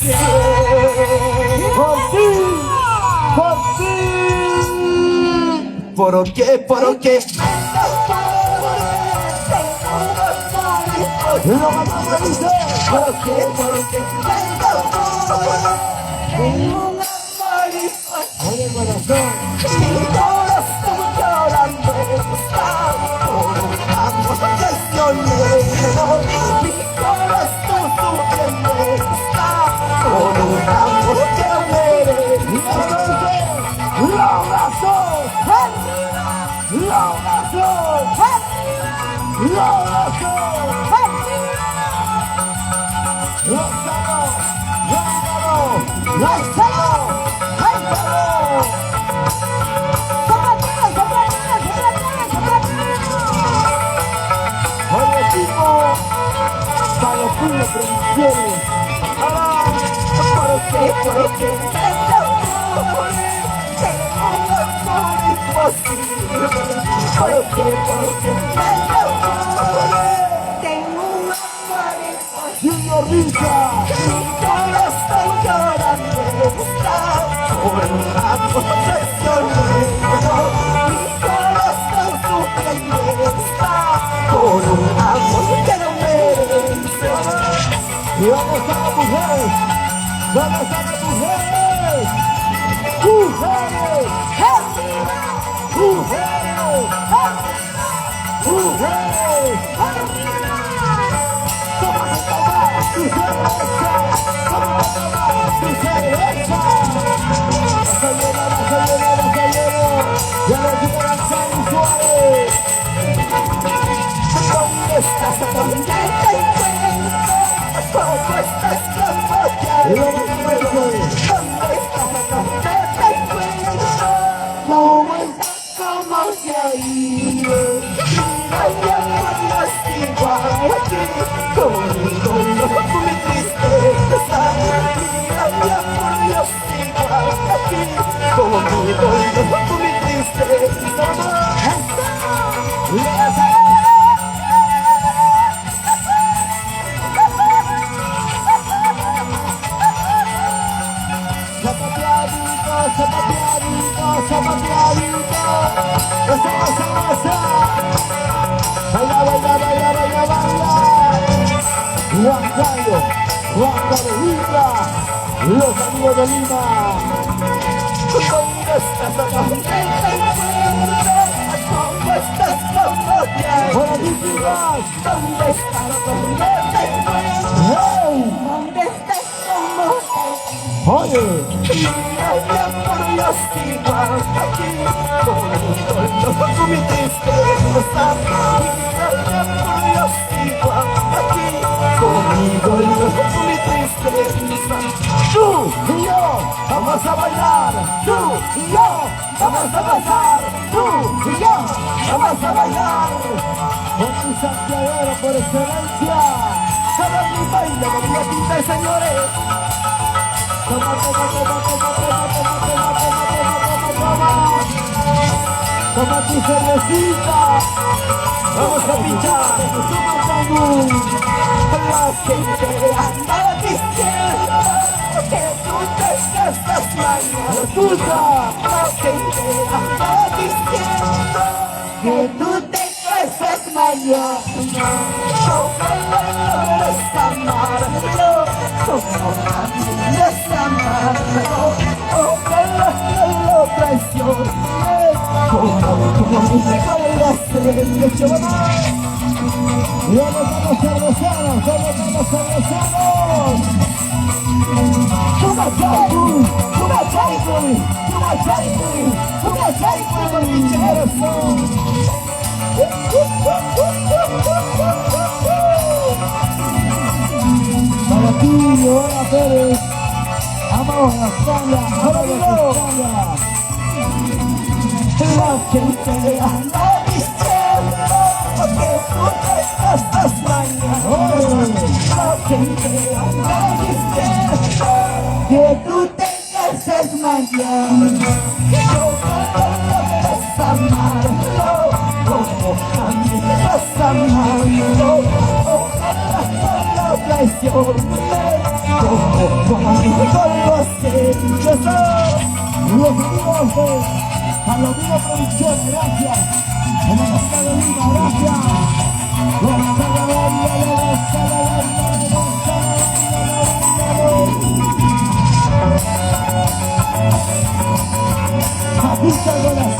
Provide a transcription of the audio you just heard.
Por ti, por ti. ¿Por qué? ¿Por qué? No me dice. ¿Por qué? ¿Por qué? Tengo un amor en el corazón. Mi corazón llorando está por un amor traicionero. Mi corazón sufriendo está por un amor que muere. ¡Lo abrazó! ¡Lo abrazó! ¡Lo abrazó! Junior Villa, mi corazón llorando está por un amor traicionero. Mi corazón sufriendo está por un amor que no merece. Y vamos a las mujeres, vamos a las mujeres, mujeres, mujeres, mujeres. ¡Tu cerveza! ¡Tu cerveza! ¡Ya lo tiene Lanzani Suárez! ¿Dónde estás? ¿Dónde te encuentro? ¿Cómo estás? ¿Cómo te encuentro? ¿Dónde estás? ¿Dónde te encuentro? ¿Cómo estás? ¿Cómo te ha ido? Mira, mi amor, no es igual aquí. Conmigo no mi tristeza. Mira, mi amor, no es igual aquí. Conmigo no mi tristeza. Zapateadito, zapateadito, zapateadito. Esa, esa, esa. Baila, baila, baila, baila, baila. Juan Carlos de Lima, los amigos de Lima. ¿Dónde estás? ¿Dónde te encuentro? ¿Cómo estás? ¿Cómo te ha ido? Buenas chicas. ¿Dónde estás? ¿Dónde te encuentro? ¿Dónde estás? ¿Cómo te ha ido? Oye, mira, mi amor, yo sigo aquí. Con mi tristeza. Mira, mi amor, yo sigo aquí. Conmigo y con mi tristeza. Tú y yo vamos a bailar. Tú y yo vamos a bailar. Tú y yo vamos a bailar. Con tu santiaguero por excelencia. Cada mi baila, María Tinta, señores. Toma, toma, toma, toma, toma, toma, toma, toma, toma, toma. Toma tu cervecita. Vamos a pinchar. La gente anda diciendo que tú te estás mañana. La gente anda diciendo que tú te estás mañana. Ojalá logres amarlo como a mí les amarlo. Ojalá no lo traiciones como tú me conoces. Y vamos a los cerveceros, vamos a los cerveceros. Una chaipu, una chaipu, una chaipu, una chaipu, pincheros son. Para ti, Joana Pérez. Vamos a España, vamos a España. La gente anda diciendo que tú te estás mañana. La gente anda diciendo que tú te estás mañana. Yo no logres amarlo como a mí me vas amando. Ojalá no lo traiciones como a mí Golgo Senchoso. Los amigos de Palomino Producciones, gracias. En la Costa de Lima, gracias. Muchas gracias.